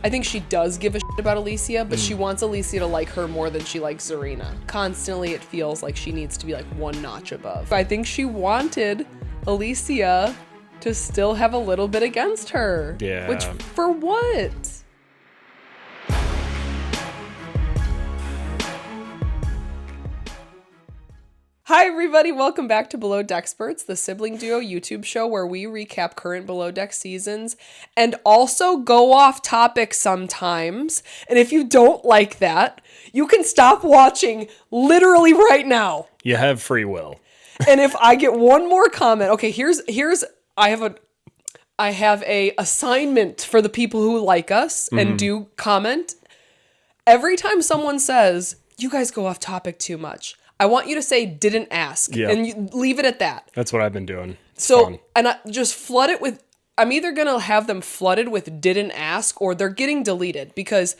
I think she does give a shit about Alicia, but she wants Alicia to like her more than she likes Zarina. Constantly, it feels like she needs to be like one notch above. I think she wanted Alicia to still have a little bit against her. Yeah. Which, for what? Hi everybody, welcome back to Belowdeckperts, the sibling duo YouTube show where we recap current Below Deck seasons and also go off topic sometimes. And if you don't like that, you can stop watching literally right now. You have free will. And if I get one more comment, okay, I have a assignment for the people who like us and do comment. Every time someone says, "You guys go off topic too much," I want you to say "didn't ask," and you leave it at that. That's what I've been doing. It's so, fun. and I just flood it with, I'm either going to have them flooded with "didn't ask" or they're getting deleted because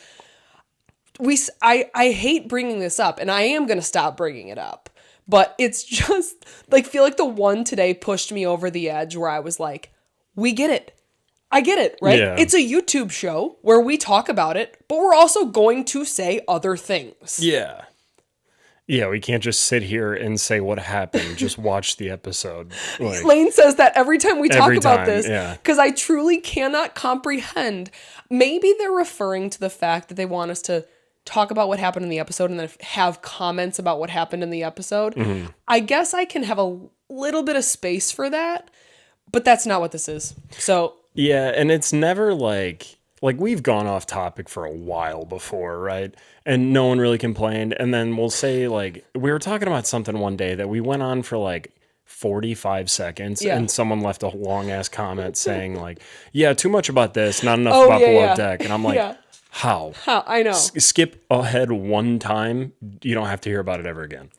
I hate bringing this up and I am going to stop bringing it up. But it's just like, feel like the one today pushed me over the edge where I was like, we get it. I get it, right? Yeah. It's a YouTube show where we talk about it, but we're also going to say other things. Yeah. Yeah, we can't just sit here and say what happened. Just watch the episode. Like, Lane says that every time we talk about this, yeah. because I truly cannot comprehend. Maybe they're referring to the fact that they want us to talk about what happened in the episode and then have comments about what happened in the episode. Mm-hmm. I guess I can have a little bit of space for that, but that's not what this is. So yeah, and it's never like we've gone off topic for a while before, right? And no one really complained. And then we'll say, like, we were talking about something one day that we went on for like 45 seconds and someone left a long ass comment saying like, yeah, too much about this, not enough about Below Deck. And I'm like, how? I know. Skip ahead one time. You don't have to hear about it ever again.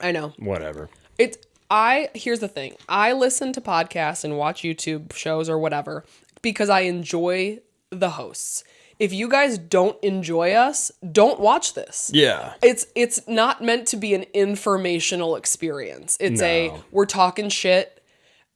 I know. Whatever. Here's the thing. I listen to podcasts and watch YouTube shows or whatever because I enjoy the hosts. If you guys don't enjoy us, don't watch this. Yeah. It's not meant to be an informational experience. It's we're talking shit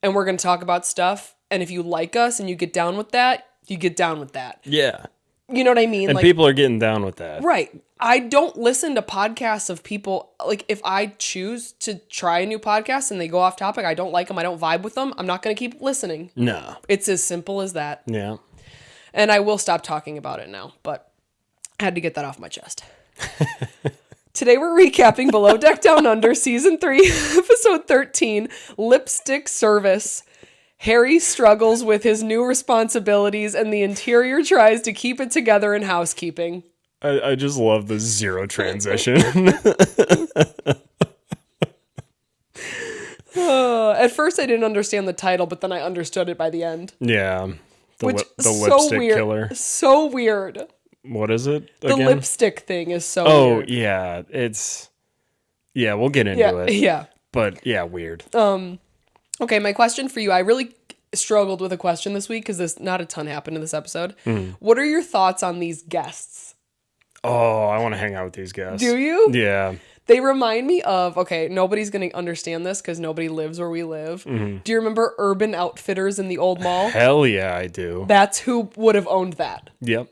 and we're going to talk about stuff. And if you like us and you get down with that, you get down with that. Yeah. You know what I mean? And like, people are getting down with that. Right. I don't listen to podcasts of people, like, if I choose to try a new podcast and they go off topic, I don't like them, I don't vibe with them, I'm not going to keep listening. No. It's as simple as that. Yeah. And I will stop talking about it now, but I had to get that off my chest. Today we're recapping Below Deck Down Under Season 3, Episode 13, Lipstick Service. Harry struggles with his new responsibilities and the interior tries to keep it together in housekeeping. I just love the zero transition. At first I didn't understand the title, but then I understood it by the end. Yeah. The so lipstick weird. killer. So weird. What is it The again? lipstick thing is so weird. Oh, yeah. Yeah, we'll get into it. Yeah. But, yeah, weird. Okay, my question for you, I really struggled with a question this week because not a ton happened in this episode. What are your thoughts on these guests? Oh, I want to hang out with these guys. Do you? Yeah. They remind me of, okay, nobody's going to understand this because nobody lives where we live. Do you remember Urban Outfitters in the old mall? Hell yeah, I do. That's who would have owned that. Yep.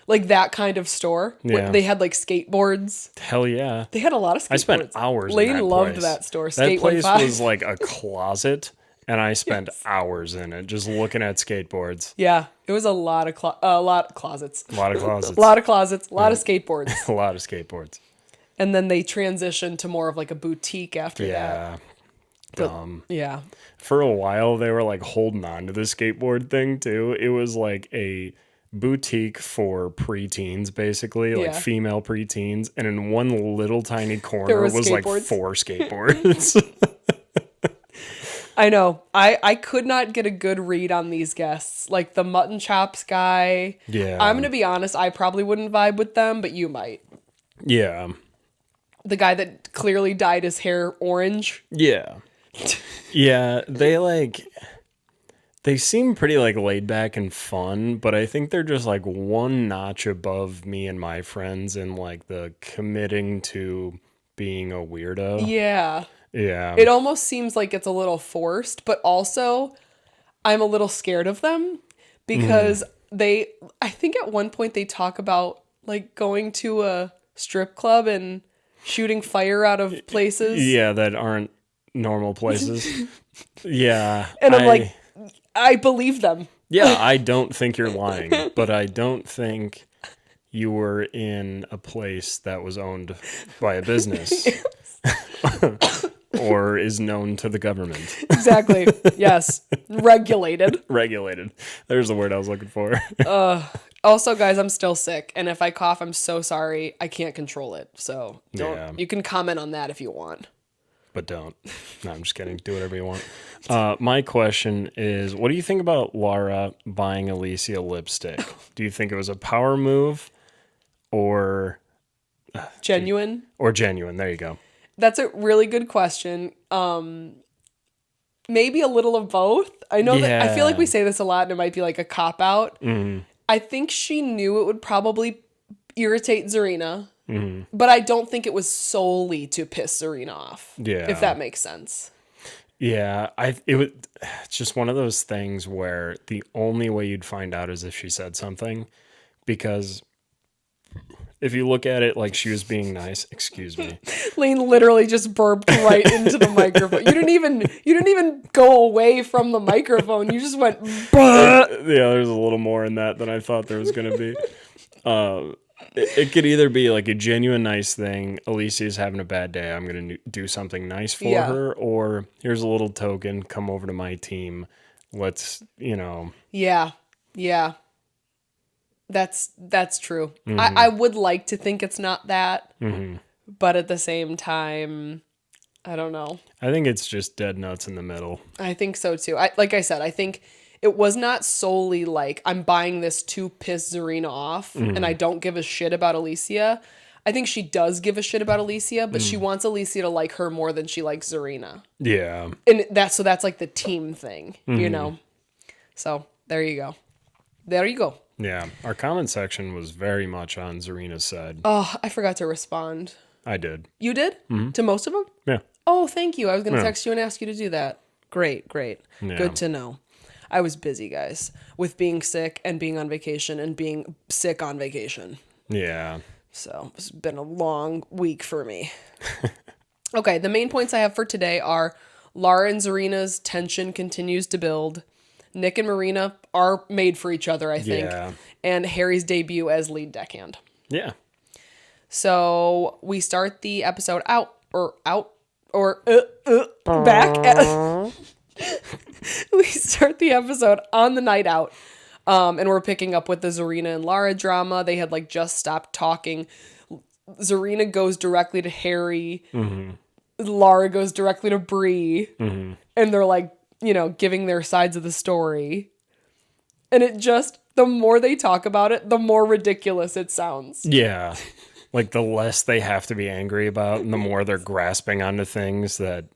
Like that kind of store. Yeah. They had like skateboards. Hell yeah. They had a lot of skateboards. I spent hours Lane in that loved place. that store. That place 15. was like a closet, and I spent hours in it just looking at skateboards. Yeah, it was a lot of closets. A lot of closets. A lot of closets. A lot of skateboards. A lot of skateboards. And then they transitioned to more of like a boutique after that. Yeah. Dumb. Yeah. For a while, they were like holding on to the skateboard thing too. It was like a boutique for preteens, basically, like female preteens. And in one little tiny corner was like 4 skateboards. I know. I could not get a good read on these guests. Like the mutton chops guy. Yeah. I'm going to be honest. I probably wouldn't vibe with them, but you might. Yeah. The guy that clearly dyed his hair orange. Yeah. Yeah. They seem pretty like laid back and fun, but I think they're just like one notch above me and my friends in like the committing to being a weirdo. Yeah. Yeah. It almost seems like it's a little forced, but also I'm a little scared of them because I think at one point they talk about like going to a strip club and shooting fire out of places. Yeah, that aren't normal places. Yeah. And I'm like, I believe them. Yeah, I don't think you're lying, but I don't think you were in a place that was owned by a business or is known to the government. Exactly. Yes. Regulated. Regulated. There's the word I was looking for. Also, guys, I'm still sick, and if I cough, I'm so sorry. I can't control it, so don't. Yeah. You can comment on that if you want. But don't. No, I'm just kidding. Do whatever you want. My question is, what do you think about Lara buying Alicia lipstick? Do you think it was a power move or Genuine? Or genuine? There you go. That's a really good question. Maybe a little of both. I know that I feel like we say this a lot, and it might be like a cop out. Mm-hmm. I think she knew it would probably irritate Zarina. Mm-hmm. But I don't think it was solely to piss Zarina off. Yeah. If that makes sense. Yeah. It's just one of those things where the only way you'd find out is if she said something. Because if you look at it like she was being nice, excuse me. Lane literally just burped right into the microphone. You didn't even go away from the microphone. You just went, bah! Yeah, there's a little more in that than I thought there was going to be. It could either be like a genuine nice thing, Alicia's having a bad day, I'm going to do something nice for her, or here's a little token, come over to my team, let's, Yeah. That's true. Mm-hmm. I would like to think it's not that, mm-hmm. but at the same time, I don't know. I think it's just dead nuts in the middle. I think so too. Like I said, I think it was not solely like I'm buying this to piss Zarina off and I don't give a shit about Alicia. I think she does give a shit about Alicia, but she wants Alicia to like her more than she likes Zarina. Yeah. And that's like the team thing, you know? So there you go. Yeah. Our comment section was very much on Zarina's side. Oh, I forgot to respond. I did. You did? Mm-hmm. To most of them? Yeah. Oh, thank you. I was going to text you and ask you to do that. Great. Yeah. Good to know. I was busy, guys, with being sick and being on vacation and being sick on vacation. Yeah. So it's been a long week for me. Okay, the main points I have for today are Lara and Zarina's tension continues to build. Nick and Marina are made for each other, I think. Yeah. And Harry's debut as lead deckhand. Yeah. So we start the episode we start the episode on the night out. And we're picking up with the Zarina and Lara drama. They had like just stopped talking. Zarina goes directly to Harry. Mm-hmm. Lara goes directly to Bree. Mm-hmm. And they're like, giving their sides of the story. And it just, the more they talk about it, the more ridiculous it sounds. Yeah. Like the less they have to be angry about and the more they're grasping onto things that,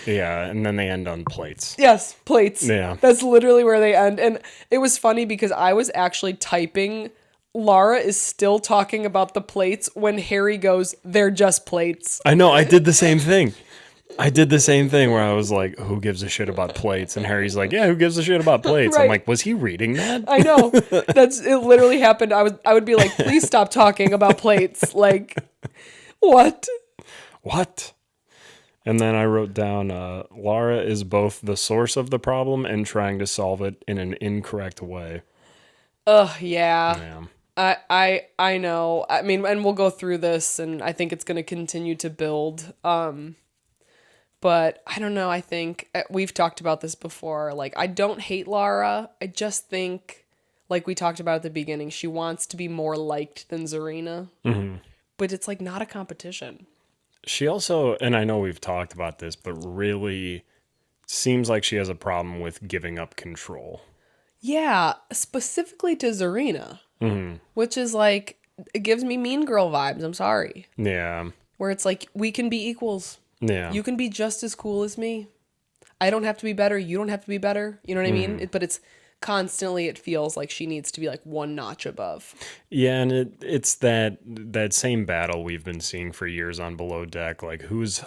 yeah, and then they end on plates. Yes, plates. Yeah. That's literally where they end. And it was funny because I was actually typing, Lara is still talking about the plates when Harry goes, they're just plates. I know, I did the same thing. Where I was like, who gives a shit about plates? And Harry's like, yeah, who gives a shit about plates? Right. I'm like, was he reading that? I know. It literally happened. I would be like, please stop talking about plates. Like, what? And then I wrote down, Lara is both the source of the problem and trying to solve it in an incorrect way. Yeah. I know. I mean, and we'll go through this, and I think it's going to continue to build. But I don't know. I think we've talked about this before. Like, I don't hate Lara. I just think, like we talked about at the beginning, she wants to be more liked than Zarina. Mm-hmm. But it's like not a competition. She also, and I know we've talked about this, but really seems like she has a problem with giving up control. Yeah, specifically to Zarina. Mm-hmm. Which is like, it gives me Mean Girl vibes. I'm sorry. Yeah. Where it's like, we can be equals. Yeah. You can be just as cool as me. I don't have to be better. You don't have to be better. You know what I mean? But it's constantly, it feels like she needs to be like one notch above. Yeah, and it's that same battle we've been seeing for years on Below Deck. Like, who's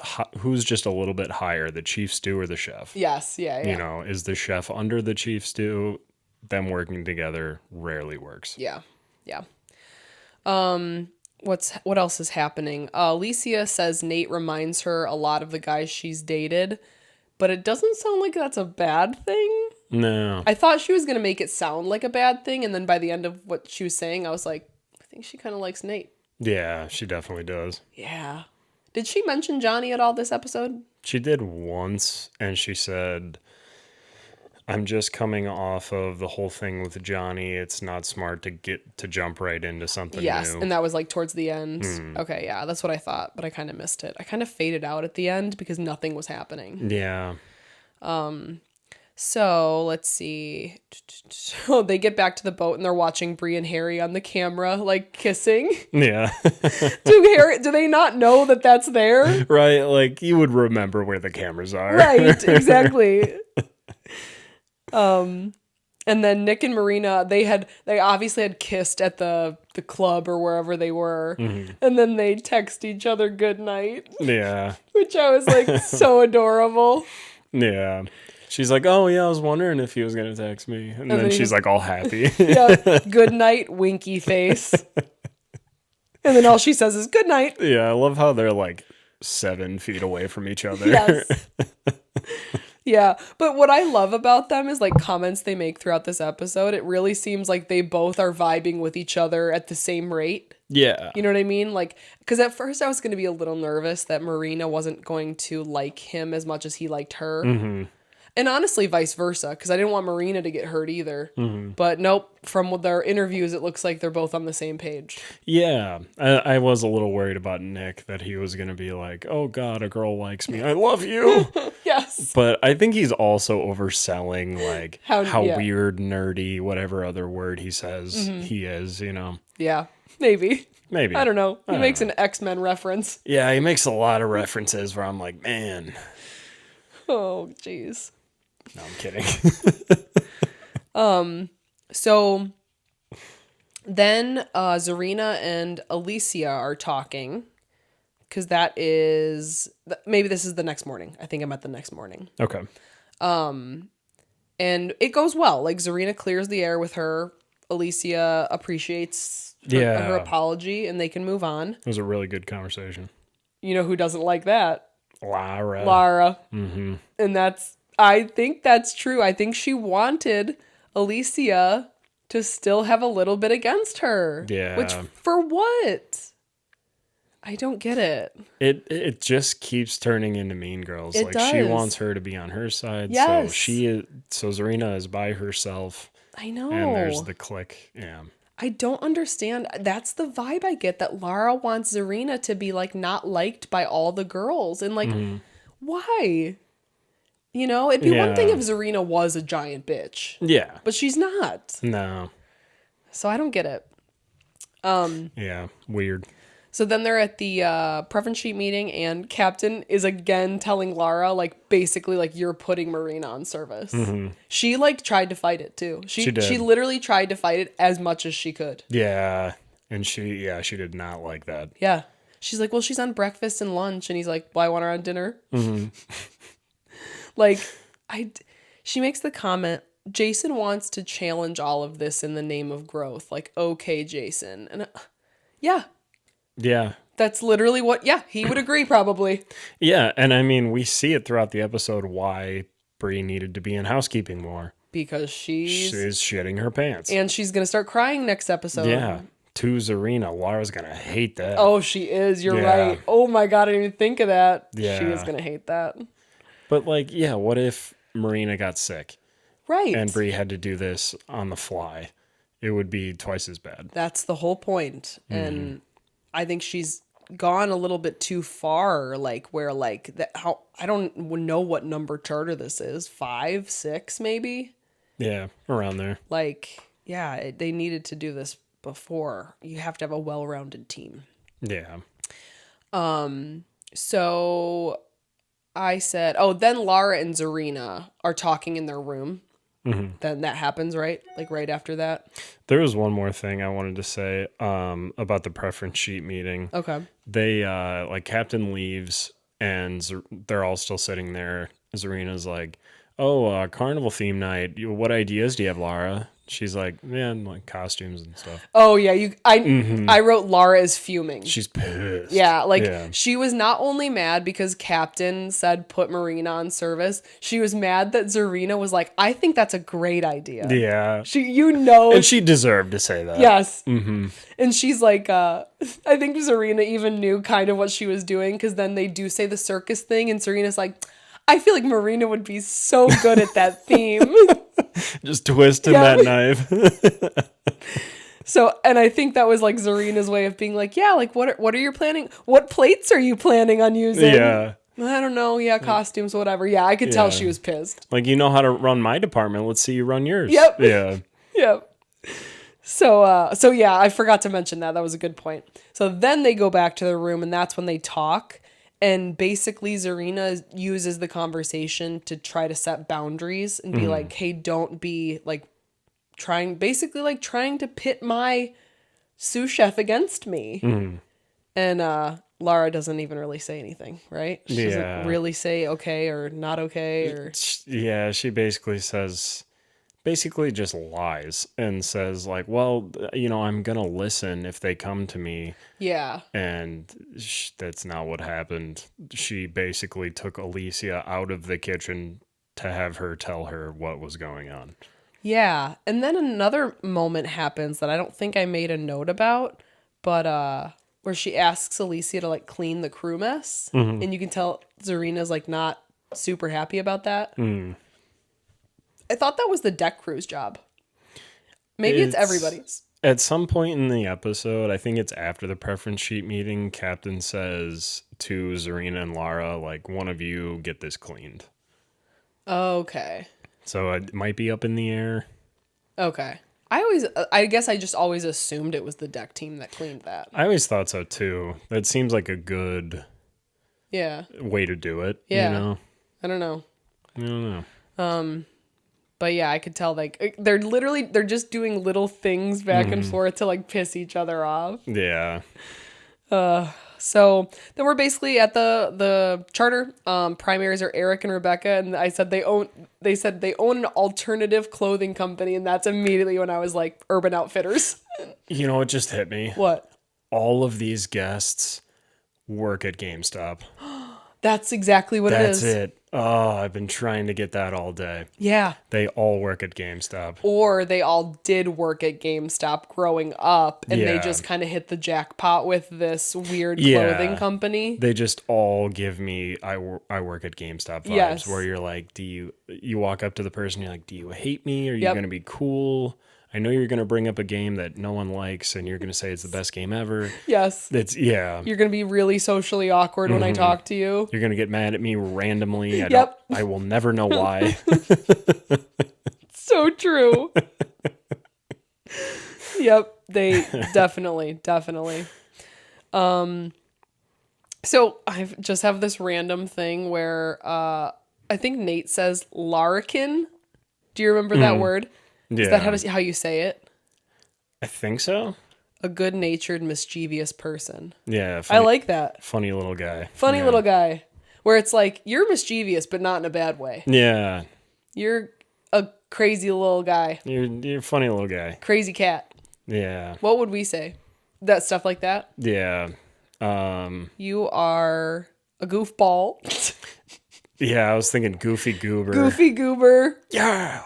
just a little bit higher, the chief stew or the chef? Yes, yeah. Is the chef under the chief stew? them working together rarely works. Yeah. Yeah. What else is happening? Alicia says Nate reminds her a lot of the guys she's dated, but it doesn't sound like that's a bad thing. No. I thought she was going to make it sound like a bad thing, and then by the end of what she was saying, I was like, I think she kind of likes Nate. Yeah, she definitely does. Yeah. Did she mention Johnny at all this episode? She did once, and she said, I'm just coming off of the whole thing with Johnny. It's not smart to jump right into something Yes, new. and that was like towards the end. Okay, yeah, that's what I thought, but I kind of missed it. I kind of faded out at the end because nothing was happening. Yeah. So let's see. Oh, they get back to the boat and they're watching Bree and Harry on the camera, like kissing. Yeah. Do they not know that that's there? Right, like you would remember where the cameras are. Right, exactly. And then Nick and Marina, they obviously had kissed at the club or wherever they were. Mm-hmm. And then they text each other good night. Yeah. Which I was like so adorable. Yeah. She's like, oh yeah, I was wondering if he was going to text me. And then she's like all happy. Yeah. Good night, winky face. And then all she says is good night. Yeah, I love how they're like 7 feet away from each other. Yes. Yeah, but what I love about them is like comments they make throughout this episode. It really seems like they both are vibing with each other at the same rate. Yeah. You know what I mean? Like, because at first I was going to be a little nervous that Marina wasn't going to like him as much as he liked her. Mm-hmm. And honestly, vice versa, because I didn't want Marina to get hurt either. Mm-hmm. But nope, from their interviews, it looks like they're both on the same page. Yeah, I was a little worried about Nick, that he was going to be like, oh God, a girl likes me. I love you. Yes. But I think he's also overselling like how yeah. weird, nerdy, whatever other word he says he is, you know? Yeah, maybe. Maybe. I don't know. He makes an X-Men reference. Yeah, he makes a lot of references where I'm like, man. Oh, jeez. No, I'm kidding. So then Zarina and Alicia are talking because maybe this is the next morning. I think I'm at the next morning. Okay. And it goes well. Like Zarina clears the air with her. Alicia appreciates her apology and they can move on. It was a really good conversation. You know who doesn't like that? Lara. Mm-hmm. And I think that's true. I think she wanted Alicia to still have a little bit against her. Yeah. Which, for what? I don't get it. It just keeps turning into Mean Girls. It does. She wants her to be on her side. Yes. So Zarina is by herself. I know. And there's the clique. Yeah. I don't understand. That's the vibe I get, that Lara wants Zarina to be like not liked by all the girls. And like, why? You know, it'd be one thing if Zarina was a giant bitch. Yeah. But she's not. No. So I don't get it. Yeah, weird. So then they're at the preference sheet meeting and Captain is again telling Lara, like, basically, like, you're putting Marina on service. Mm-hmm. She, like, tried to fight it, too. She did. She literally tried to fight it as much as she could. Yeah. And she did not like that. Yeah. She's like, well, she's on breakfast and lunch. And he's like, well, I want her on dinner. Mm-hmm. Like, she makes the comment, Jason wants to challenge all of this in the name of growth. Like, okay, Jason. And yeah. Yeah. That's literally he would agree probably. Yeah. And I mean, we see it throughout the episode why Bree needed to be in housekeeping more. Because she's shitting her pants. And she's going to start crying next episode. Yeah. To Zarina. Lara's going to hate that. Oh, she is. You're right. Oh my God. I didn't even think of that. Yeah. She is going to hate that. But like, yeah, what if Marina got sick? Right. And Bree had to do this on the fly? It would be twice as bad. That's the whole point. And I think she's gone a little bit too far, like where like how I don't know what number charter this is. 5, 6 maybe? Yeah, around there. Like, yeah, they needed to do this before. You have to have a well-rounded team. Yeah. So I said, then Lara and Zarina are talking in their room. Mm-hmm. Then that happens, right? Like right after that. There was one more thing I wanted to say about the preference sheet meeting. Okay. They like Captain leaves and they're all still sitting there. Zarina's like, "Oh, carnival theme night. What ideas do you have, Lara?" She's like, man, like costumes and stuff. Oh yeah, I wrote Lara is fuming. She's pissed. Yeah, like she was not only mad because Captain said put Marina on service. She was mad that Zarina was like, I think that's a great idea. Yeah. And she deserved to say that. Yes. Mm-hmm. And she's like, I think Zarina even knew kind of what she was doing, because then they do say the circus thing, and Zarina's like, I feel like Marina would be so good at that theme. Just twisting that knife. So, and I think that was like Zarina's way of being like, yeah, like what are you planning? What plates are you planning on using? Yeah. I don't know. Yeah, costumes, whatever. Yeah, I could tell she was pissed. Like, you know how to run my department. Let's see you run yours. Yep. Yeah. Yep. So yeah, I forgot to mention that. That was a good point. So then they go back to the room, and that's when they talk. And basically, Zarina uses the conversation to try to set boundaries and be like, hey, don't be like trying to pit my sous chef against me. And Lara doesn't even really say anything, right? She doesn't really say okay or not okay. Or yeah, she basically just lies and says like, well, you know, I'm going to listen if they come to me. Yeah. And that's not what happened. She basically took Alicia out of the kitchen to have her tell her what was going on. Yeah. And then another moment happens that I don't think I made a note about, but where she asks Alicia to like clean the crew mess. And you can tell Zarina's like not super happy about that. I thought that was the deck crew's job. Maybe it's everybody's. At some point in the episode, I think it's after the preference sheet meeting, Captain says to Zarina and Lara, like, one of you get this cleaned. Okay. So it might be up in the air. Okay. I guess I just always assumed it was the deck team that cleaned that. I always thought so too. That seems like a good way to do it. Yeah. You know? I don't know. But yeah, I could tell like they're just doing little things back and forth to like piss each other off. Yeah. So then we're basically at the charter. Primaries are Eric and Rebecca, and I said they said they own an alternative clothing company, and that's immediately when I was like, Urban Outfitters. You know, it just hit me. What? All of these guests work at GameStop. That's exactly what it is. That's it. Oh, I've been trying to get that all day. Yeah. They all work at GameStop. Or they all did work at GameStop growing up, and they just kind of hit the jackpot with this weird clothing company. They just all give me I work at GameStop vibes, where you're like, you walk up to the person, you're like, do you hate me? Are you going to be cool? I know you're going to bring up a game that no one likes, and you're going to say it's the best game ever. Yes. You're going to be really socially awkward when I talk to you. You're going to get mad at me randomly. I will never know why. So true. Yep. They definitely. So I just have this random thing where I think Nate says larrikin. Do you remember that word? Is that how you say it? I think so. A good-natured, mischievous person. Yeah. I like that. Funny little guy. Funny little guy. Where it's like, you're mischievous, but not in a bad way. Yeah. You're a crazy little guy. You're a funny little guy. Crazy cat. Yeah. What would we say? That stuff like that? Yeah. You are a goofball. Yeah, I was thinking goofy goober. Goofy goober. Yeah.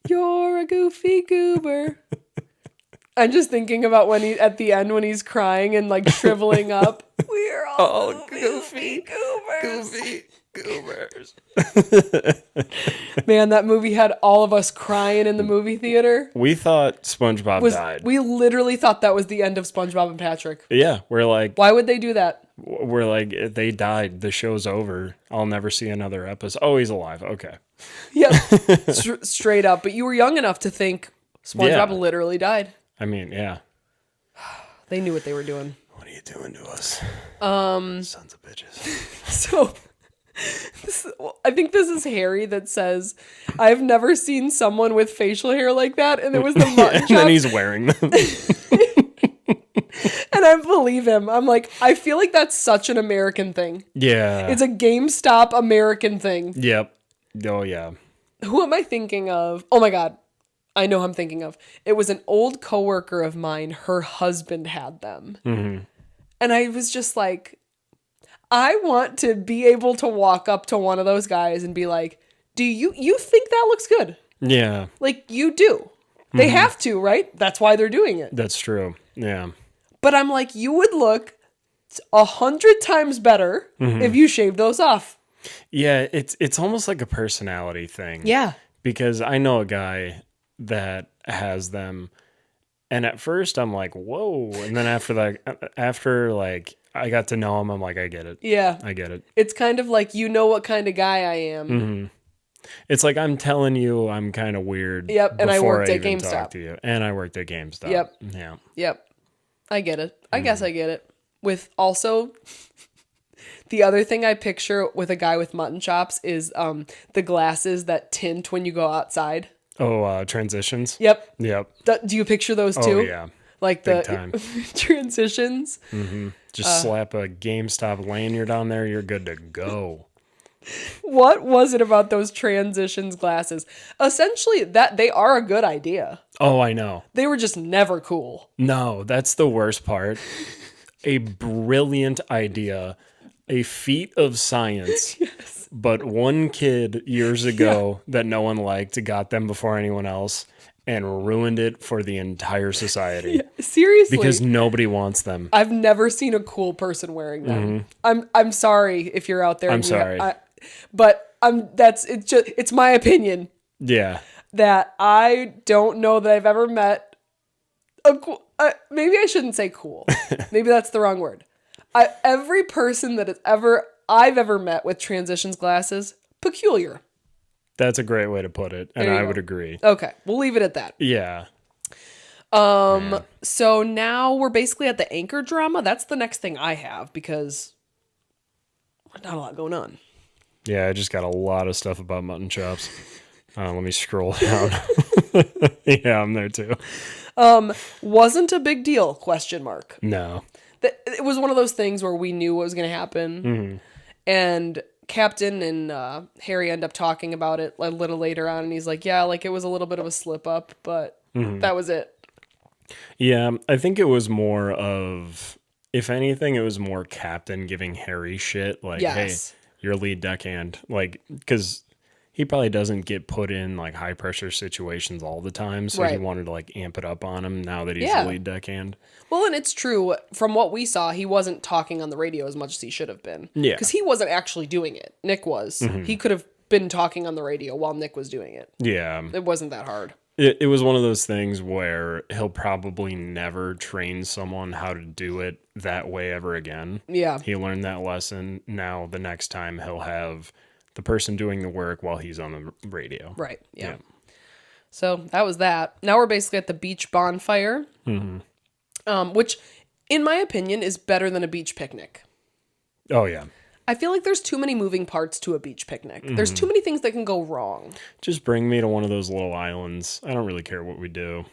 You're a goofy goober. I'm just thinking about when at the end when he's crying and like shriveling up. We're all goofy goobers. Goofy goobers. Man, that movie had all of us crying in the movie theater. We thought SpongeBob died. We literally thought that was the end of SpongeBob and Patrick. Yeah, we're like, why would they do that? We're like, they died. The show's over. I'll never see another episode. Oh, he's alive. Okay. Yep. Straight up. But you were young enough to think SpongeBob literally died. I mean, yeah. They knew what they were doing. What are you doing to us? Sons of bitches. So, I think this is Harry that says, I've never seen someone with facial hair like that. And it was the mutton chop. And then he's wearing them. And I believe him. I'm like, I feel like that's such an American thing. Yeah. It's a GameStop American thing. Yep. Oh, yeah. Who am I thinking of? Oh, my God. I know who I'm thinking of. It was an old coworker of mine. Her husband had them. Mm-hmm. And I was just like, I want to be able to walk up to one of those guys and be like, do you think that looks good? Yeah. Like, you do. They have to, right? That's why they're doing it. That's true. Yeah. But I'm like, you would look 100 times better if you shaved those off. Yeah, it's almost like a personality thing. Yeah. Because I know a guy that has them, and at first I'm like, whoa. And then after I got to know him, I'm like, I get it. Yeah. I get it. It's kind of like, you know what kind of guy I am. Mm-hmm. It's like I'm telling you I'm kind of weird. Yep, and I worked at even GameStop. talk to you. And I worked at GameStop. Yep. Yeah. Yep. I get it. I guess I get it. With also, the other thing I picture with a guy with mutton chops is the glasses that tint when you go outside. Oh, transitions? Yep. Yep. Do you picture those too? Oh, yeah. Like Big the time. transitions. Mm-hmm. Just slap a GameStop lanyard on there, you're good to go. What was it about those transitions glasses? Essentially, that they are a good idea. Oh, I know. They were just never cool. No, that's the worst part. A brilliant idea, a feat of science. Yes. But one kid years ago that no one liked got them before anyone else and ruined it for the entire society. Yeah, seriously. Because nobody wants them. I've never seen a cool person wearing them. I'm sorry if you're out there. I'm sorry. But it's my opinion. Yeah. That I don't know that I've ever met a cool. Maybe I shouldn't say cool. Maybe that's the wrong word. Every person that I've ever met with transitions glasses, peculiar. That's a great way to put it, and I would agree. Okay, we'll leave it at that. Yeah. So now we're basically at the anchor drama. That's the next thing I have because there's not a lot going on. Yeah, I just got a lot of stuff about mutton chops. Let me scroll down. Yeah, I'm there too. Wasn't a big deal, question mark. No. It was one of those things where we knew what was going to happen. And Captain and Harry end up talking about it a little later on. And he's like, yeah, like it was a little bit of a slip up, but that was it. Yeah, I think it was more of, if anything, it was more Captain giving Harry shit. Like, yes. Hey, you're lead deckhand. Like, because he probably doesn't get put in like high pressure situations all the time. So he wanted to like amp it up on him now that he's the lead deckhand. Well, and it's true. From what we saw, he wasn't talking on the radio as much as he should have been. Yeah. Because he wasn't actually doing it. Nick was. He could have been talking on the radio while Nick was doing it. Yeah. It wasn't that hard. It was one of those things where he'll probably never train someone how to do it that way ever again. Yeah. He learned that lesson. Now the next time he'll have the person doing the work while he's on the radio. Right. Yeah. So that was that. Now we're basically at the beach bonfire, which in my opinion is better than a beach picnic. Oh, yeah. I feel like there's too many moving parts to a beach picnic. There's too many things that can go wrong. Just bring me to one of those little islands. I don't really care what we do.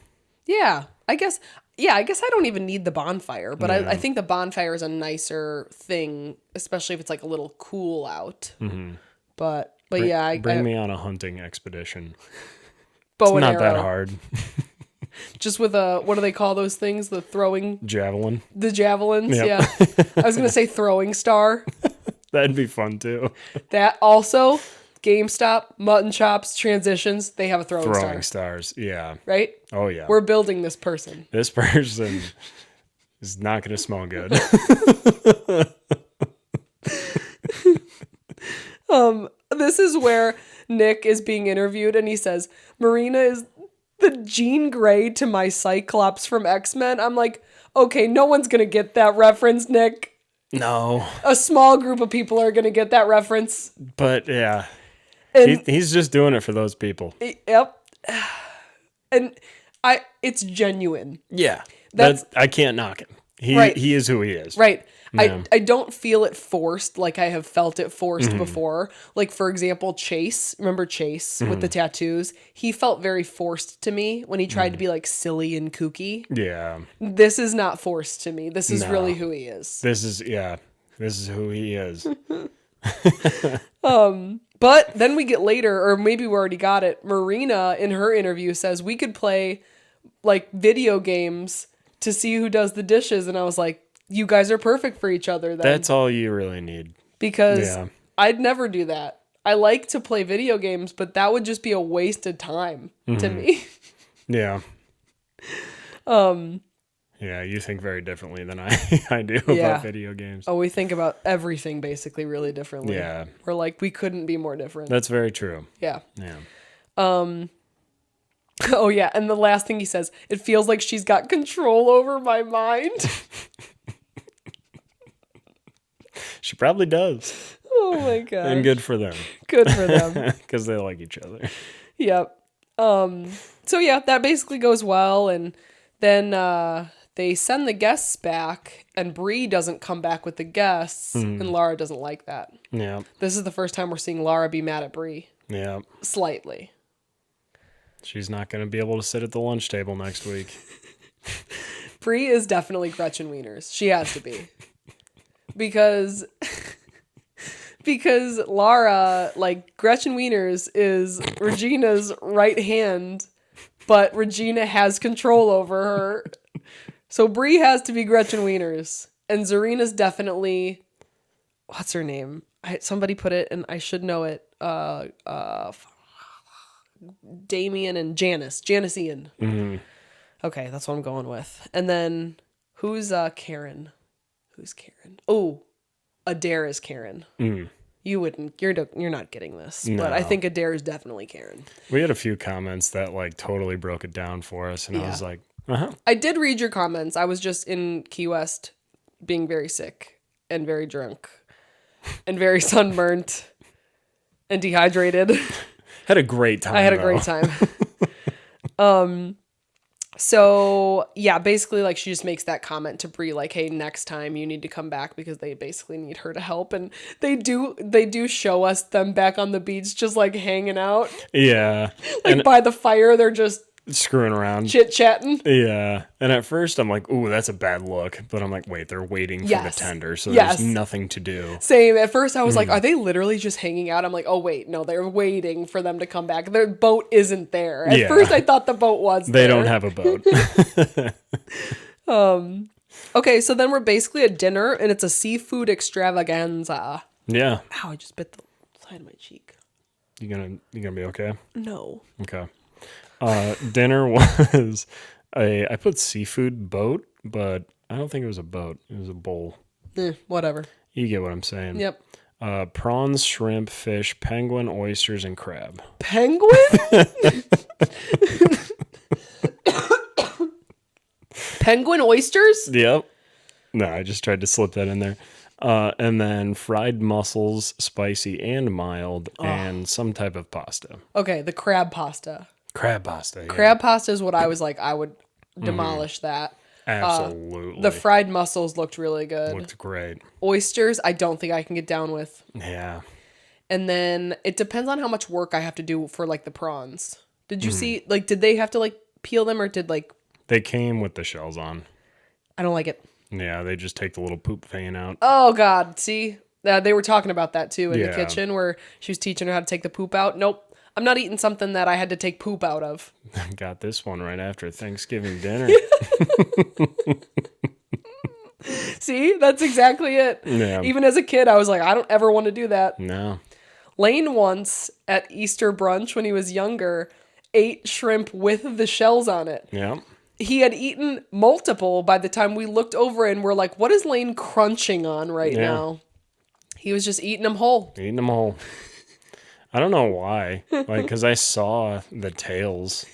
Yeah, I guess I don't even need the bonfire, but I think the bonfire is a nicer thing, especially if it's like a little cool out. But yeah, bring me on a hunting expedition. Bow it's and not arrow. that hard. Just with what do they call those things? The throwing javelin. The javelins. Yep. Yeah, I was gonna say throwing star. That'd be fun too. That also, GameStop, mutton chops, transitions, they have a throwing star. Throwing stars, yeah. Right? Oh, yeah. We're building this person. This person is not going to smell good. This is where Nick is being interviewed and he says, Marina is the Jean Grey to my Cyclops from X-Men. I'm like, okay, no one's going to get that reference, Nick. No. A small group of people are going to get that reference. But yeah, and, he's just doing it for those people. Yep. And it's genuine. Yeah. I can't knock him. He is who he is. Right. Yeah. I don't feel it forced like I have felt it forced before. Like, for example, Chase. Remember Chase with the tattoos? He felt very forced to me when he tried to be like silly and kooky. Yeah. This is not forced to me. This is really who he is. This is who he is. But then we get later, or maybe we already got it. Marina in her interview says we could play like video games to see who does the dishes. And I was like, you guys are perfect for each other then. That's all you really need. Because I'd never do that. I like to play video games, but that would just be a wasted time to me. Yeah. Yeah, you think very differently than I do about video games. Oh, we think about everything basically really differently. Yeah. We're like, we couldn't be more different. That's very true. Yeah. Yeah. Oh, yeah. And the last thing he says, it feels like she's got control over my mind. She probably does. Oh, my God. And good for them. Good for them. Because they like each other. Yep. So, yeah, that basically goes well. And then they send the guests back, and Bree doesn't come back with the guests, and Lara doesn't like that. Yeah. This is the first time we're seeing Lara be mad at Bree. Yeah. Slightly. She's not going to be able to sit at the lunch table next week. Bree is definitely Gretchen Wieners. She has to be. Because Lara, like, Gretchen Wieners is Regina's right hand, but Regina has control over her. So Bree has to be Gretchen Wieners. And Zarina's definitely, what's her name? Somebody put it, and I should know it. Damien and Janice. Janice Ian. Mm-hmm. Okay, that's what I'm going with. And then, who's Karen? Who's Karen? Oh, Adair is Karen. Mm. You wouldn't. You're not getting this, No. but I think Adair is definitely Karen. We had a few comments that like totally broke it down for us, and I was like, I did read your comments. I was just in Key West, being very sick and very drunk, and very sunburnt and dehydrated. Had a great time. I had a great time. So yeah, basically like she just makes that comment to Bree like, hey, next time you need to come back because they basically need her to help. And they do show us them back on the beach just like hanging out. Yeah. Like and by the fire, they're just screwing around. Chit-chatting. Yeah. And at first I'm like, ooh, that's a bad look. But I'm like, wait, they're waiting for the tender. So there's nothing to do. Same. At first I was like, are they literally just hanging out? I'm like, oh, wait, no, they're waiting for them to come back. Their boat isn't there. At first I thought the boat was there. They don't have a boat. Okay, so then we're basically at dinner, and it's a seafood extravaganza. Yeah. Ow, I just bit the side of my cheek. You gonna be okay? No. Okay. Dinner was I put seafood boat, but I don't think it was a boat. It was a bowl. Whatever. You get what I'm saying. Yep. Prawns, shrimp, fish, penguin, oysters, and crab. Penguin? Penguin oysters? Yep. No, I just tried to slip that in there. And then fried mussels, spicy and mild, and some type of pasta. Okay, the crab pasta. Crab pasta. Yeah. Crab pasta is what I was like, I would demolish that. Absolutely. The fried mussels looked really good. Looked great. Oysters, I don't think I can get down with. Yeah. And then it depends on how much work I have to do for like the prawns. Did you see, like, did they have to like peel them or did like... They came with the shells on. I don't like it. Yeah, they just take the little poop vein out. Oh, God. See? They were talking about that, too, in the kitchen where she was teaching her how to take the poop out. Nope. I'm not eating something that I had to take poop out of. Got this one right after Thanksgiving dinner. See? That's exactly it. Yeah. Even as a kid, I was like, I don't ever want to do that. No. Lane once, at Easter brunch when he was younger, ate shrimp with the shells on it. Yeah. He had eaten multiple by the time we looked over and we're like, what is Lane crunching on right now? He was just eating them whole. Eating them whole. I don't know why. Like, because I saw the tails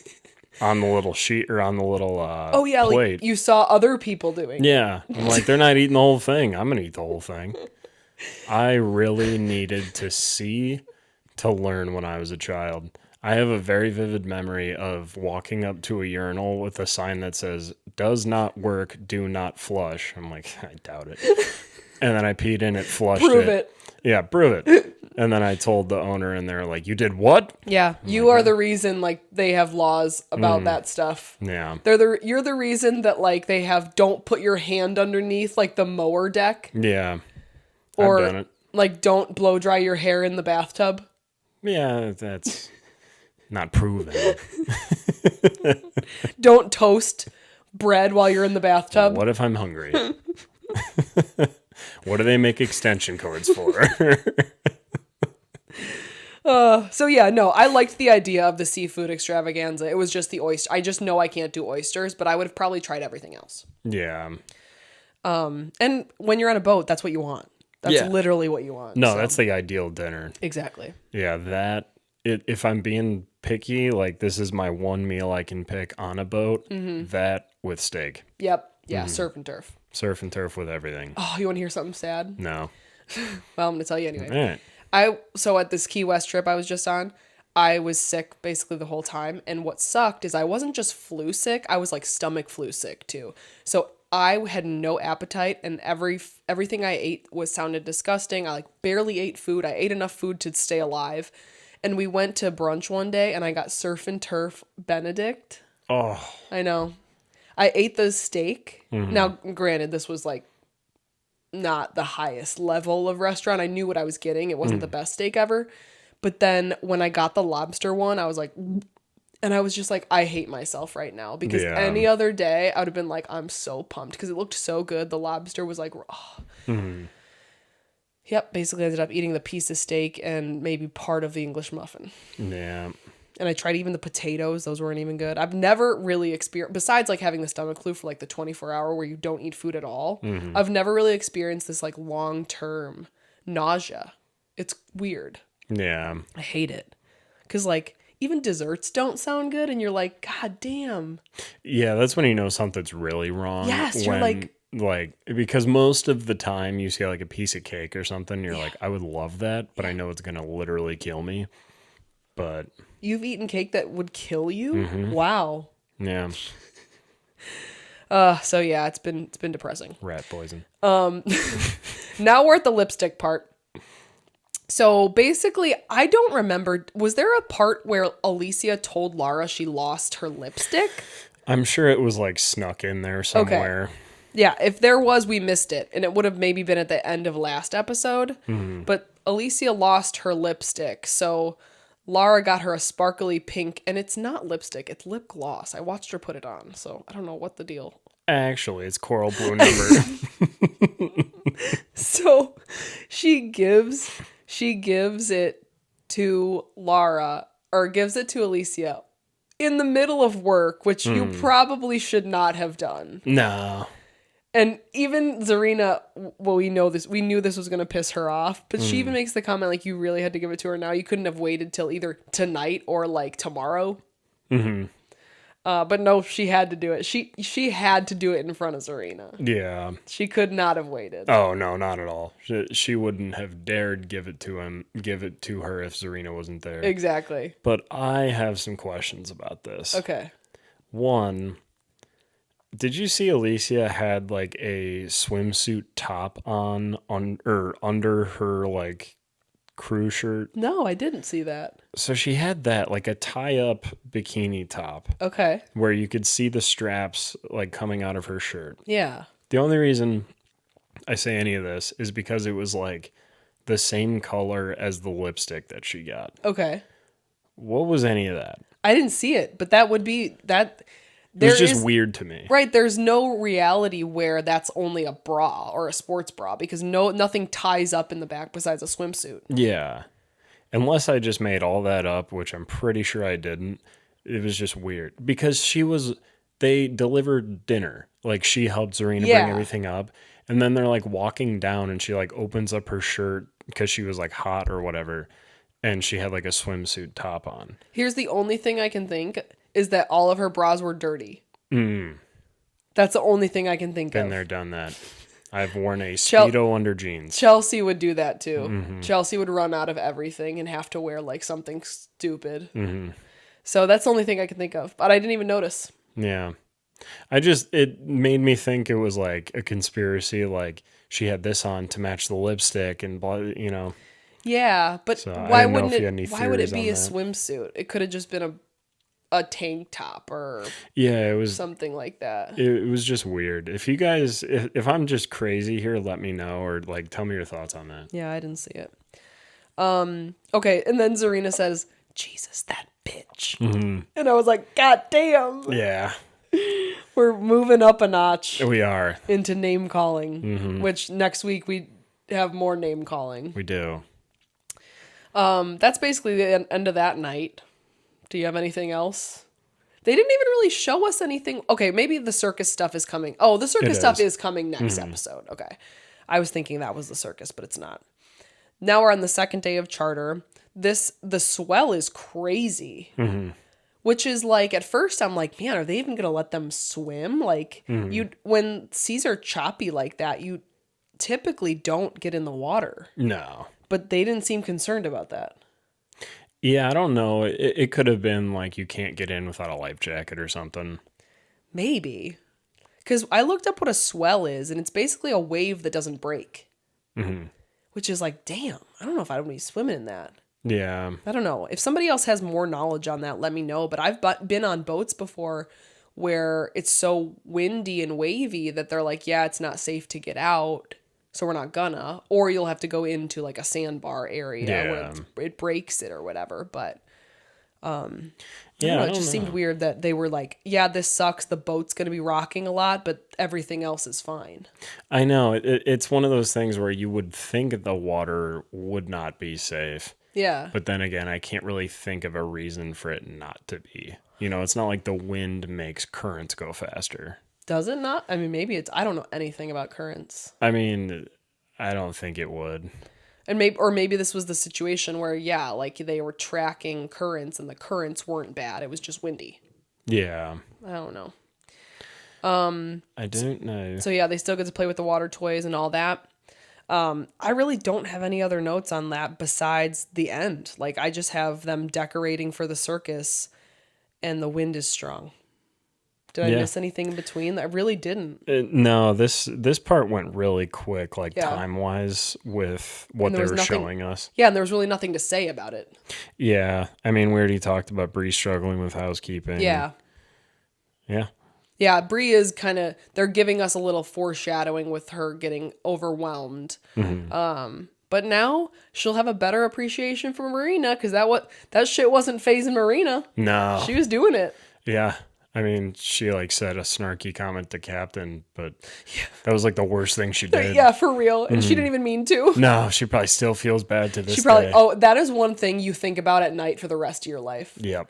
on the little sheet or on the little plate. Like you saw other people doing. Yeah. I'm like, they're not eating the whole thing. I'm going to eat the whole thing. I really needed to see to learn when I was a child. I have a very vivid memory of walking up to a urinal with a sign that says, does not work, do not flush. I'm like, I doubt it. And then I peed in it, flushed Prove it. Yeah, prove it. And then I told the owner and they're like, you did what? Yeah, you are the reason like they have laws about that stuff. Yeah. You're the reason that like they have don't put your hand underneath like the mower deck. Yeah. Or I've done it. like don't blow dry your hair in the bathtub. Yeah, that's not proven. Don't toast bread while you're in the bathtub. What if I'm hungry? What do they make extension cords for? So yeah, no, I liked the idea of the seafood extravaganza. It was just the oyster. I just know I can't do oysters, but I would have probably tried everything else. Yeah. And when you're on a boat, that's what you want. That's literally what you want. No, so. that's the ideal dinner. Exactly. Yeah, if I'm being picky, like this is my one meal I can pick on a boat, that with steak. Yep. Yeah, surf and turf. Surf and turf with everything. Oh, you want to hear something sad? No. Well, I'm going to tell you anyway. All right. So at this Key West trip I was just on, I was sick basically the whole time. And what sucked is I wasn't just flu sick, I was like stomach flu sick too. So I had no appetite and everything I ate sounded disgusting. I like barely ate food. I ate enough food to stay alive. And we went to brunch one day and I got surf and turf Benedict. Oh. I know. I ate the steak. Now, granted, this was like not the highest level of restaurant. I knew what I was getting. It wasn't the best steak ever. But then when I got the lobster one, I was like, and I was just like, I hate myself right now because any other day I would have been like, I'm so pumped because it looked so good. The lobster was like, Yep. Basically ended up eating the piece of steak and maybe part of the English muffin. Yeah. And I tried even the potatoes. Those weren't even good. I've never really experienced, besides like having the stomach flu for like the 24-hour where you don't eat food at all. I've never really experienced this like long-term nausea. It's weird. Yeah. I hate it. Because like even desserts don't sound good. And you're like, God damn. Yeah, that's when you know something's really wrong. Yes, you're like, because most of the time you see like a piece of cake or something, you're like, I would love that, but I know it's going to literally kill me. But you've eaten cake that would kill you? Wow. Yeah. So yeah, it's been depressing. Rat poison. Now we're at the lipstick part. So basically, I don't remember. Was there a part where Alicia told Lara she lost her lipstick? I'm sure it was like snuck in there somewhere. Okay. Yeah, if there was, we missed it. And it would have maybe been at the end of last episode. But Alicia lost her lipstick. So Lara got her a sparkly pink. And it's not lipstick, it's lip gloss. I watched her put it on. So I don't know what the deal. Actually, it's coral blue number. So she gives it to Lara, or gives it to Alicia in the middle of work, which you probably should not have done. No. And even Zarina, well, we knew this was going to piss her off, but she even makes the comment like, you really had to give it to her now. You couldn't have waited till either tonight or like tomorrow. But no, she had to do it. She had to do it in front of Zarina. Yeah. She could not have waited. Oh, no, not at all. She wouldn't have dared give it to her if Zarina wasn't there. Exactly. But I have some questions about this. Okay. One, did you see Alicia had like a swimsuit top on or under her like crew shirt? No, I didn't see that. So she had that like a tie-up bikini top. Okay. Where you could see the straps like coming out of her shirt. Yeah. The only reason I say any of this is because it was like the same color as the lipstick that she got. Okay. What was any of that? I didn't see it, but that would be that. It was just weird to me. Right, there's no reality where that's only a bra or a sports bra because nothing ties up in the back besides a swimsuit. Yeah. Unless I just made all that up, which I'm pretty sure I didn't. It was just weird. Because they delivered dinner. Like, she helped Zarina bring everything up. And then they're, like, walking down, and she, like, opens up her shirt because she was, like, hot or whatever. And she had, like, a swimsuit top on. Here's the only thing I can think is that all of her bras were dirty. That's the only thing I can think of. Been there, done that. I've worn a Speedo under jeans. Chelsea would do that too. Chelsea would run out of everything and have to wear like something stupid. So that's the only thing I can think of. But I didn't even notice. Yeah. It made me think it was like a conspiracy. Like she had this on to match the lipstick and blah, you know. Yeah, but so why would it be a swimsuit? It could have just been a tank top or it was something like that. It was just weird. If you guys, if I'm just crazy here, let me know or like tell me your thoughts on that. Yeah, I didn't see it. Okay, and then Zarina says, Jesus, that bitch. And I was like, God damn. Yeah, We're moving up a notch we are. into name calling, which next week we have more name calling. We do. That's basically the end of that night. Do you have anything else? They didn't even really show us anything. Okay, maybe the circus stuff is coming. Oh, the circus stuff is coming next episode. Okay. I was thinking that was the circus, but it's not. Now we're on the second day of charter. The swell is crazy. Which is like, at first I'm like, man, are they even going to let them swim? Like, when seas are choppy like that, you typically don't get in the water. No. But they didn't seem concerned about that. Yeah, I don't know. It could have been like you can't get in without a life jacket or something. Maybe. Because I looked up what a swell is, and it's basically a wave that doesn't break. Which is like, damn, I don't know if I would be swimming in that. Yeah. I don't know. If somebody else has more knowledge on that, let me know. But I've been on boats before where it's so windy and wavy that they're like, yeah, it's not safe to get out, so we're not gonna. Or you'll have to go into like a sandbar area where it breaks it or whatever. But it just seemed weird that they were like, yeah, this sucks. The boat's going to be rocking a lot, but everything else is fine. I know. It's one of those things where you would think the water would not be safe. Yeah. But then again, I can't really think of a reason for it not to be. You know, it's not like the wind makes currents go faster. Does it not? I mean, maybe it's, I don't know anything about currents. I mean, I don't think it would. And maybe this was the situation where, yeah, like they were tracking currents and the currents weren't bad. It was just windy. Yeah. I don't know. I don't know. So yeah, they still get to play with the water toys and all that. I really don't have any other notes on that besides the end. Like, I just have them decorating for the circus and the wind is strong. Did I miss anything in between? I really didn't. No, this part went really quick, like time-wise, with what they were showing us. Yeah, and there was really nothing to say about it. Yeah. I mean, we already talked about Bree struggling with housekeeping. Yeah. Yeah. Yeah, Bree is kind of, they're giving us a little foreshadowing with her getting overwhelmed. But now she'll have a better appreciation for Marina, because that shit wasn't phasing Marina. No. She was doing it. Yeah. I mean, she like said a snarky comment to Captain, but that was like the worst thing she did. Yeah, for real. And she didn't even mean to. No, she probably still feels bad to this day. Oh, that is one thing you think about at night for the rest of your life. Yep.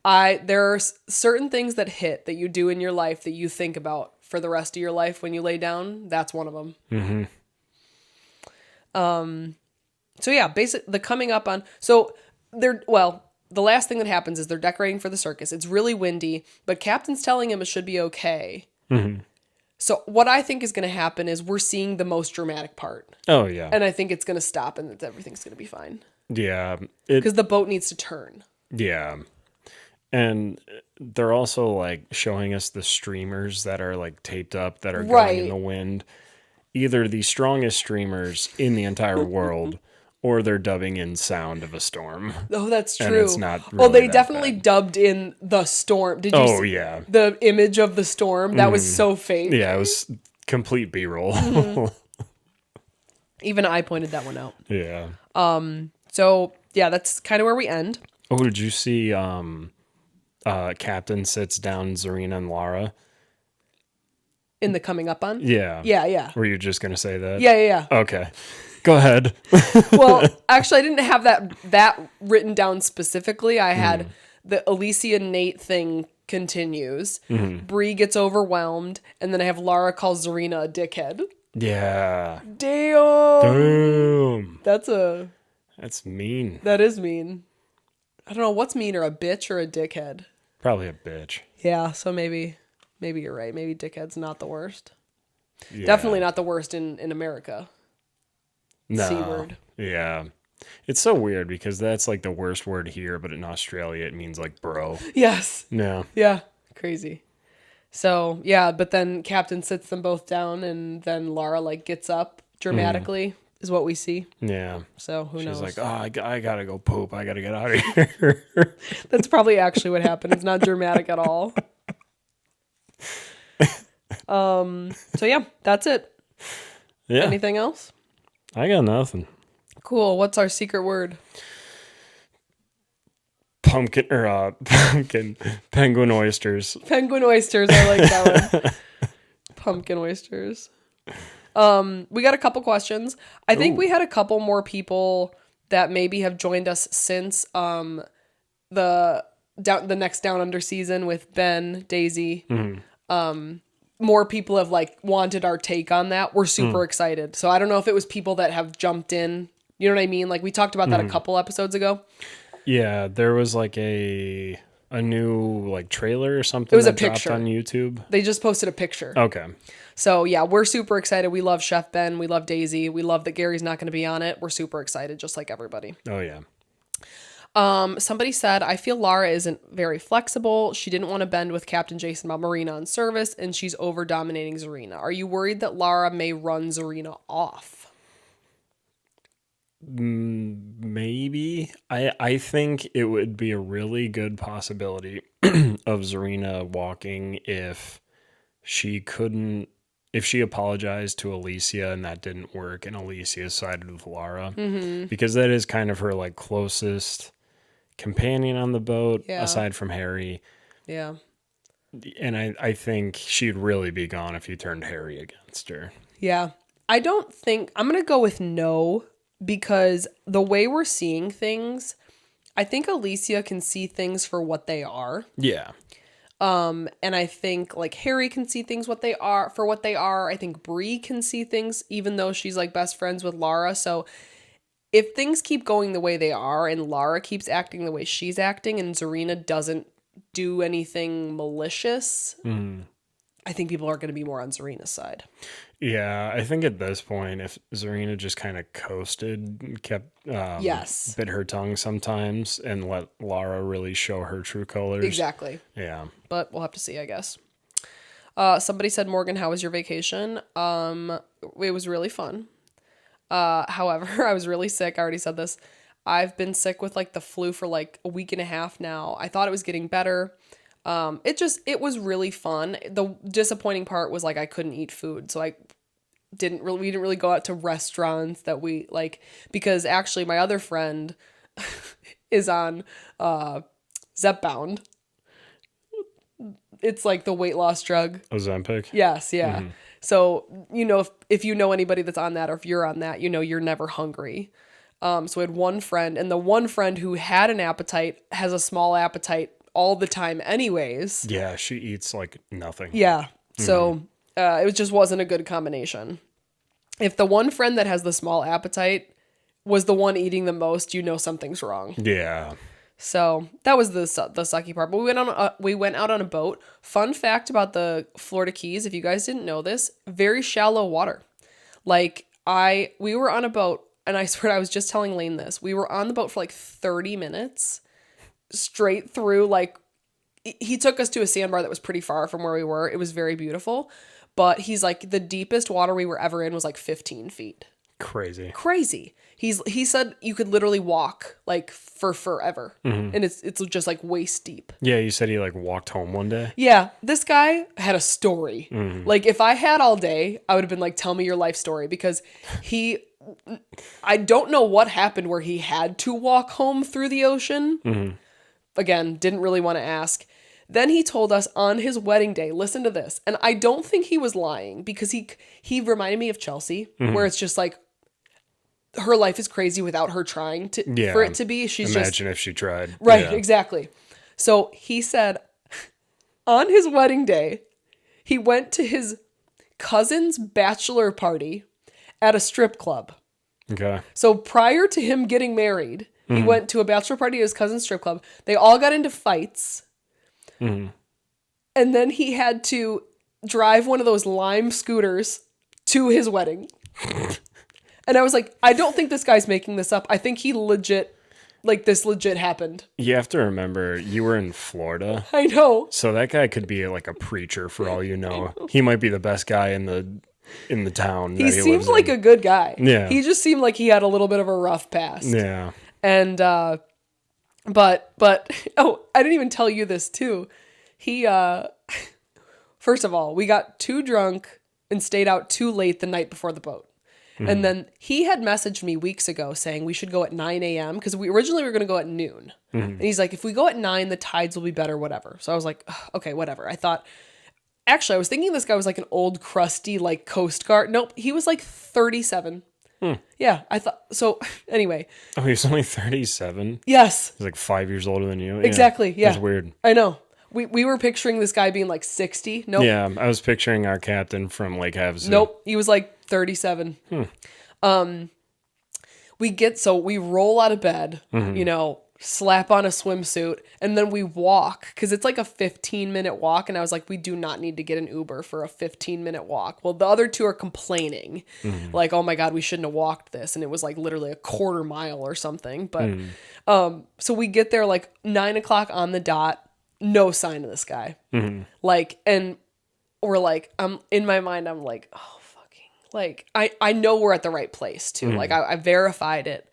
There are certain things that hit that you do in your life that you think about for the rest of your life when you lay down. That's one of them. So yeah, the coming up on, the last thing that happens is they're decorating for the circus. It's really windy, but Captain's telling him it should be okay. So what I think is going to happen is we're seeing the most dramatic part. Oh yeah. And I think it's going to stop and that everything's going to be fine. Yeah. Because the boat needs to turn. Yeah. And they're also like showing us the streamers that are like taped up that are going in the wind. Either the strongest streamers in the entire world, or they're dubbing in sound of a storm. Oh, that's true. And it's not really they definitely dubbed in the storm. Did you see the image of the storm? That was so fake. Yeah, it was complete B-roll. Even I pointed that one out. Yeah. So, yeah, that's kind of where we end. Oh, did you see Captain sits down Zarina and Lara? In the coming up on? Yeah. Yeah. Were you just going to say that? Yeah. Okay. Go ahead. Well, actually, I didn't have that written down specifically. I had the Alicia Nate thing continues. Bree gets overwhelmed. And then I have Lara calls Zarina a dickhead. Yeah. Damn. That's mean. That is mean. I don't know what's meaner, a bitch or a dickhead. Probably a bitch. Yeah, so maybe you're right. Maybe dickhead's not the worst. Yeah. Definitely not the worst in America. No. C-word. Yeah. It's so weird because that's like the worst word here, but in Australia it means like bro. Yes. No. Yeah. Crazy. So, yeah, but then Captain sits them both down and then Lara like gets up dramatically is what we see. Yeah. So, who knows? She's like, oh, I gotta go poop. I gotta get out of here. That's probably actually what happened. It's not dramatic at all. So yeah, that's it. Yeah. Anything else? I got nothing. Cool. What's our secret word? Penguin oysters. Penguin oysters. I like that one. Pumpkin oysters. We got a couple questions. I think we had a couple more people that maybe have joined us since the next Down Under season with Ben, Daisy. More people have like wanted our take on that. We're super excited. So I don't know if it was people that have jumped in. You know what I mean? Like we talked about that a couple episodes ago. Yeah, there was like a new like trailer or something. It was that a picture dropped on YouTube. They just posted a picture. Okay. So yeah, we're super excited. We love Chef Ben. We love Daisy. We love that Gary's not going to be on it. We're super excited, just like everybody. Oh yeah. Somebody said, I feel Lara isn't very flexible. She didn't want to bend with Captain Jason about Marina on service, and she's over dominating Zarina. Are you worried that Lara may run Zarina off? Maybe. I think it would be a really good possibility of Zarina walking if she apologized to Alicia and that didn't work and Alicia sided with Lara. Because that is kind of her like closest companion on the boat aside from Harry. Yeah. And I think she'd really be gone if you turned Harry against her. Yeah. I'm going to go with no, because the way we're seeing things, I think Alicia can see things for what they are. Yeah. And I think like Harry can see things for what they are. I think Bree can see things even though she's like best friends with Lara. So if things keep going the way they are and Lara keeps acting the way she's acting and Zarina doesn't do anything malicious, I think people are going to be more on Zarina's side. Yeah, I think at this point, if Zarina just kind of coasted and kept bit her tongue sometimes and let Lara really show her true colors. Exactly. Yeah. But we'll have to see, I guess. Somebody said, Morgan, how was your vacation? It was really fun. However, I was really sick. I already said this. I've been sick with like the flu for like a week and a half now. I thought it was getting better. It was really fun. The disappointing part was like I couldn't eat food. So we didn't really go out to restaurants that we like, because actually my other friend is on Zepbound. It's like the weight loss drug. Ozempic? Yes, yeah. So, if you know anybody that's on that, or if you're on that, you're never hungry. So we had one friend, and the one friend who had an appetite has a small appetite all the time anyways. Yeah, she eats like nothing. Yeah. So it just wasn't a good combination. If the one friend that has the small appetite was the one eating the most, something's wrong. Yeah. So that was the sucky part. But we went out on a boat. Fun fact about the Florida Keys, if you guys didn't know this, very shallow water. Like we were on a boat, and I swear I was just telling Lane this. We were on the boat for like 30 minutes straight through. Like he took us to a sandbar that was pretty far from where we were. It was very beautiful. But he's like, the deepest water we were ever in was like 15 feet. Crazy. He said you could literally walk like for forever, and it's just like waist deep. Yeah, you said he like walked home one day. Yeah, this guy had a story. Like if I had all day, I would have been like, tell me your life story, because I don't know what happened where he had to walk home through the ocean. Again, didn't really want to ask. Then he told us on his wedding day, listen to this, and I don't think he was lying, because he reminded me of Chelsea, where it's just like, her life is crazy without her trying for it to be. Imagine if she tried. Right, yeah. Exactly. So he said on his wedding day, he went to his cousin's bachelor party at a strip club. Okay. So prior to him getting married, he went to a bachelor party at his cousin's strip club. They all got into fights. And then he had to drive one of those Lime scooters to his wedding. And I was like, I don't think this guy's making this up. I think this legit happened. You have to remember, you were in Florida. I know. So that guy could be like a preacher for all you know. He might be the best guy in the town. He seemed like a good guy. Yeah. He just seemed like he had a little bit of a rough past. Yeah. And, but, oh, I didn't even tell you this too. He, first of all, we got too drunk and stayed out too late the night before the boat. And then he had messaged me weeks ago saying we should go at 9 a.m. because we originally were going to go at noon. And he's like, if we go at 9, the tides will be better, whatever. So I was like, "Ugh, okay, whatever. I thought, actually, I was thinking this guy was like an old crusty like Coast Guard. Nope, he was like 37. Yeah, I thought, so anyway. Oh, he was only 37? Yes. He's like 5 years older than you? Exactly, yeah. That's weird. I know. We were picturing this guy being like 60. Nope. Yeah, I was picturing our captain from Lake Havasu. Nope, he was like 37. We roll out of bed, slap on a swimsuit, and then we walk because it's like a 15-minute walk. And I was like, we do not need to get an Uber for a 15-minute walk. Well, the other two are complaining like, oh my God, we shouldn't have walked this. And it was like literally a quarter mile or something. But so we get there like 9 o'clock on the dot. No sign of this guy. Like, and we're like, in my mind, I'm like, oh, fucking, like, I know we're at the right place too. Like I verified it.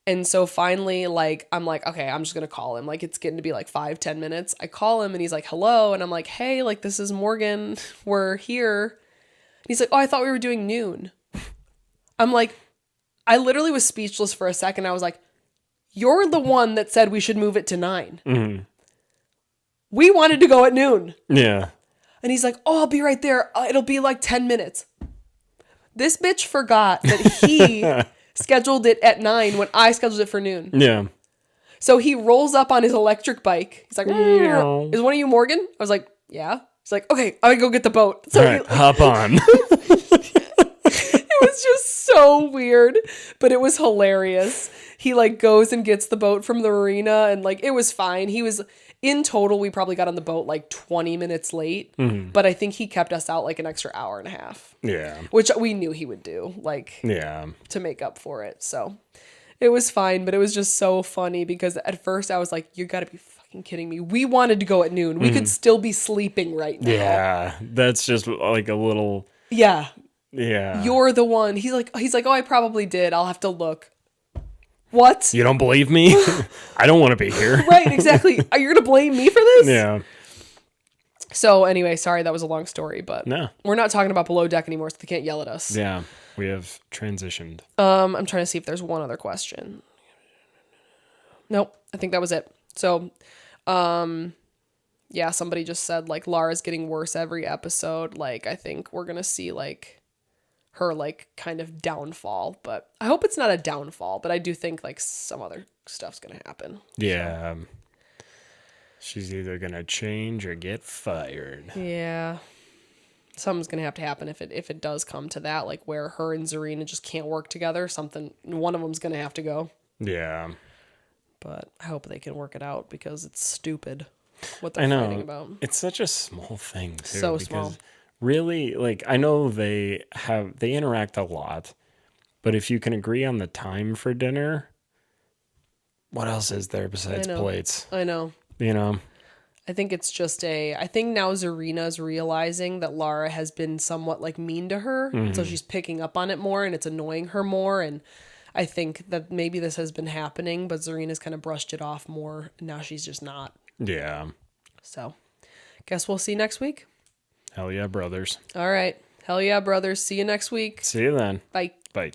And so finally, like, I'm like, okay, I'm just going to call him. Like, it's getting to be like 5-10 minutes. I call him and he's like, hello. And I'm like, hey, like, this is Morgan. We're here. And he's like, oh, I thought we were doing noon. I'm like, I literally was speechless for a second. I was like, you're the one that said we should move it to 9. We wanted to go at noon. Yeah. And he's like, oh, I'll be right there. It'll be like 10 minutes. This bitch forgot that he scheduled it at 9 when I scheduled it for noon. Yeah. So he rolls up on his electric bike. He's like, is one of you Morgan? I was like, yeah. He's like, okay, I'm gonna go get the boat. So all right, hop on. It was just so weird, but it was hilarious. He like goes and gets the boat from the marina and like, it was fine. He was, in total, we probably got on the boat like 20 minutes late, but I think he kept us out like an extra hour and a half. Yeah. Which we knew he would do, like, to make up for it. So it was fine, but it was just so funny because at first I was like, you gotta be fucking kidding me. We wanted to go at noon. We could still be sleeping right now. Yeah. That's just like a little. Yeah. Yeah. You're the one. He's like, oh, I probably did. I'll have to look. What? You don't believe me? I don't want to be here. Right, exactly. Are you going to blame me for this? Yeah. So anyway, sorry, that was a long story, but no, we're not talking about Below Deck anymore, so they can't yell at us. Yeah, we have transitioned. I'm trying to see if there's one other question. Nope, I think that was it. So, yeah, somebody just said, like, Lara's getting worse every episode. Like, I think we're going to see, like, her like kind of downfall, but I hope it's not a downfall, but I do think like some other stuff's gonna happen. Yeah. So. She's either gonna change or get fired. Yeah. Something's gonna have to happen if it does come to that, like where her and Zarina just can't work together. One of them's gonna have to go. Yeah. But I hope they can work it out because it's stupid what they're fighting about. It's such a small thing too. So small. Really, like, I know they interact a lot, but if you can agree on the time for dinner, what else is there besides plates? I know. You know? I think it's just I think now Zarina's realizing that Lara has been somewhat like mean to her. So she's picking up on it more and it's annoying her more. And I think that maybe this has been happening, but Zarina's kind of brushed it off more. And now she's just not. Yeah. So guess we'll see next week. Hell yeah, brothers. All right. Hell yeah, brothers. See you next week. See you then. Bye. Bye.